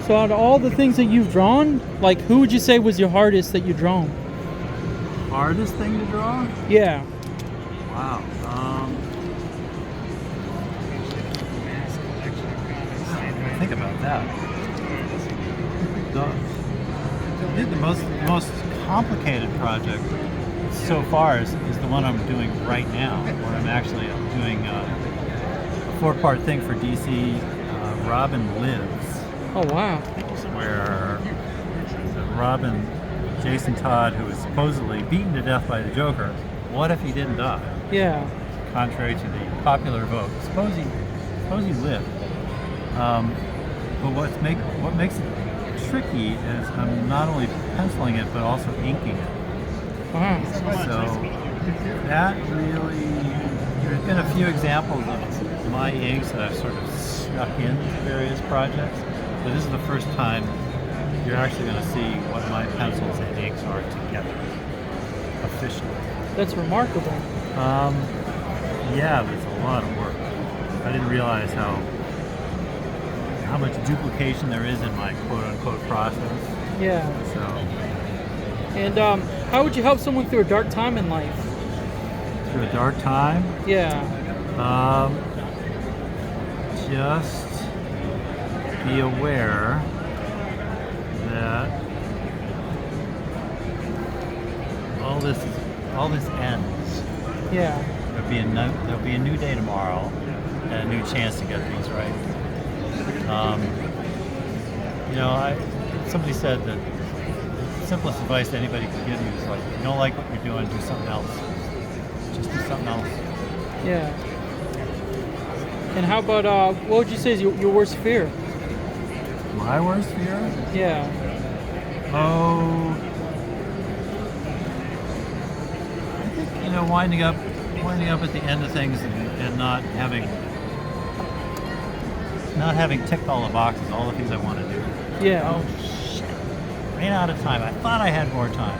So out of all the things that you've drawn, like who would you say was your hardest that you've drawn? Hardest thing to draw? Yeah. Wow. Think about that. The most complicated project so far is the one I'm doing right now, where I'm actually doing a 4-part thing for DC, Robin Lives. Oh wow. Where Robin, Jason Todd, who was supposedly beaten to death by the Joker, what if he didn't die? Yeah. Contrary to the popular vote. Suppose he lived. But what makes it tricky is I'm not only penciling it, but also inking it. Wow. So that really, there's been a few examples of my inks that I've sort of stuck into various projects, but this is the first time you're actually going to see what my pencils and inks are together, officially. That's remarkable. Yeah, there's a lot of work. I didn't realize how much duplication there is in my quote-unquote process. Yeah. So. And how would you help someone through a dark time in life? Through a dark time? Yeah. Just be aware that all this ends. Yeah. There'll be a new day tomorrow and a new chance to get things right. Somebody said that the simplest advice that anybody could give you is like, if you don't like what you're doing, do something else. Just do something else. Yeah. And how about what would you say is your worst fear? My worst fear? Yeah. Oh, I think winding up at the end of things and not having ticked all the boxes, all the things I want to do. Yeah. Oh shit! Ran out of time. I thought I had more time.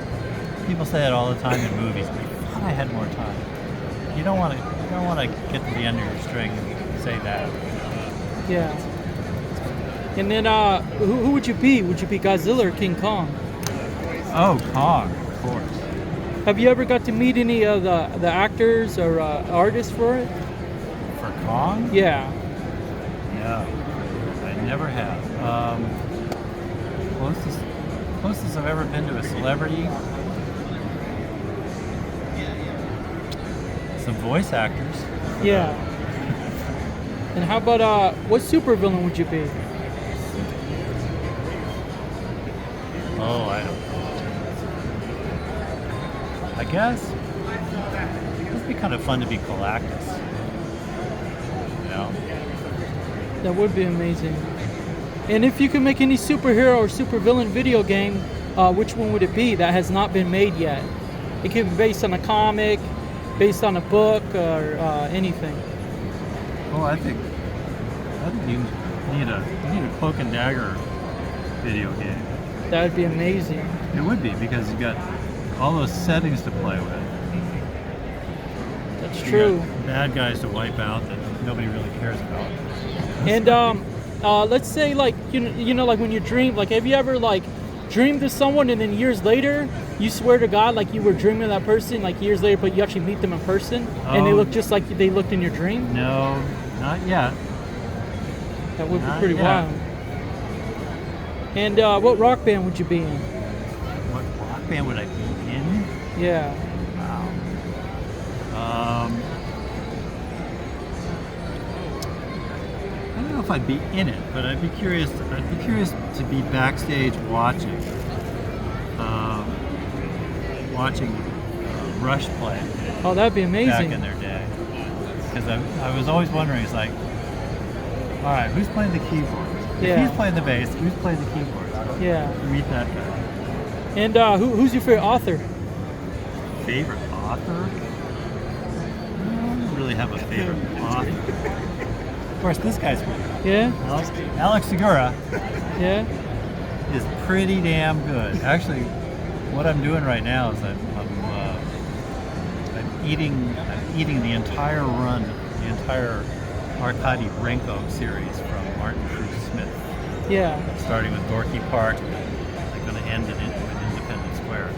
People say that all the time in movies. I thought I had more time. You don't want to get to the end of your string and say that. Yeah. And then who would you be? Would you be Godzilla or King Kong? Oh, Kong, of course. Have you ever got to meet any of the actors or artists for it? For Kong? Yeah. No, I never have. Closest I've ever been to a celebrity. Some voice actors. Yeah. And how about what supervillain would you be? Oh, I don't know. I guess it'd be kind of fun to be Galactus. That would be amazing. And if you could make any superhero or supervillain video game, which one would it be that has not been made yet? It could be based on a comic, based on a book, or anything. Oh, I think you need a Cloak and Dagger video game. That would be amazing. It would be, because you've got all those settings to play with. That's true. Bad guys to wipe out that nobody really cares about. And let's say like like when you dream, like have you ever like dreamed of someone and then years later you swear to God like you were dreaming of that person like years later, but you actually meet them in person and they look just like they looked in your dream? No, not yet. That would be Not pretty yet. wild. And what rock band would you be in? What rock band would I be in? Yeah. Wow. I don't know if I'd be in it, but I'd be curious to be backstage watching Rush play. Oh, that'd be amazing. Back in their day, because I was always wondering, it's like, all right, who's playing the keyboard? Yeah. If he's playing the bass, who's playing the keyboard? Yeah. Meet that guy. And who's your favorite author? Favorite author? I don't really have a favorite author. Of course, this guy's Yeah. Alex Segura Yeah. is pretty damn good. Actually, what I'm doing right now is I'm eating the entire run, the entire Arkady Renko series from Martin Cruz Smith. Yeah. Starting with Dorky Park, they're going to end it with Independence Square.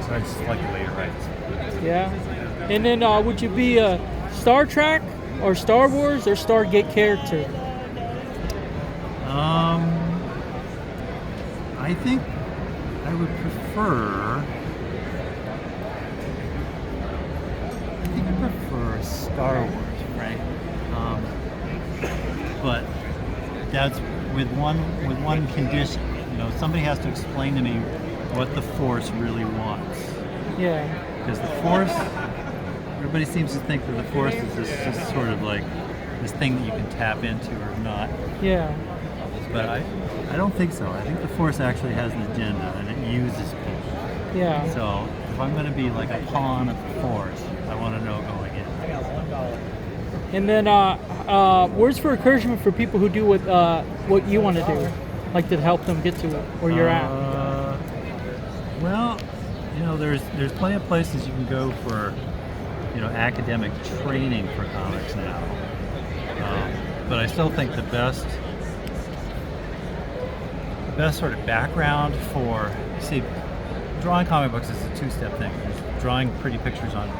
So I just like the way it writes. Yeah. And then would you be a Star Trek or Star Wars or Stargate character? I think I would prefer. I think I prefer Star Wars, right? But that's with one condition. You know, somebody has to explain to me what the Force really wants. Yeah. Because the Force, everybody seems to think that the Force is just sort of like this thing that you can tap into or not. Yeah. But I don't think so. I think the Force actually has an agenda and it uses people. Yeah. So if I'm going to be like a pawn of the Force, I want to know going in. And then words for encouragement for people who do what you want to do, like to help them get to where you're at. Well, you know, there's plenty of places you can go for, you know, academic training for comics now. But I still think the best sort of background for, see, drawing comic books is a two-step thing. There's drawing pretty pictures on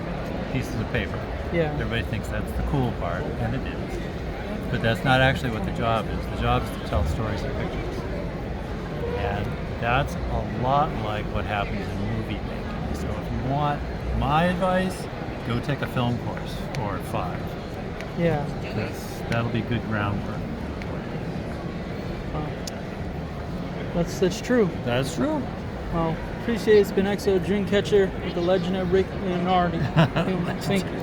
pieces of paper. Yeah. Everybody thinks that's the cool part, and it is. But that's not actually what the job is. The job is to tell stories in pictures. And that's a lot like what happens in movie making. So if you want my advice, go take a film course or 5. Yeah. That'll be good groundwork. That's true. That's true. Well, appreciate it. It's been XO Dreamcatcher with the legendary Rick Leonardi. Thank you.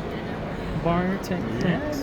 Bar Entertainment. Thanks.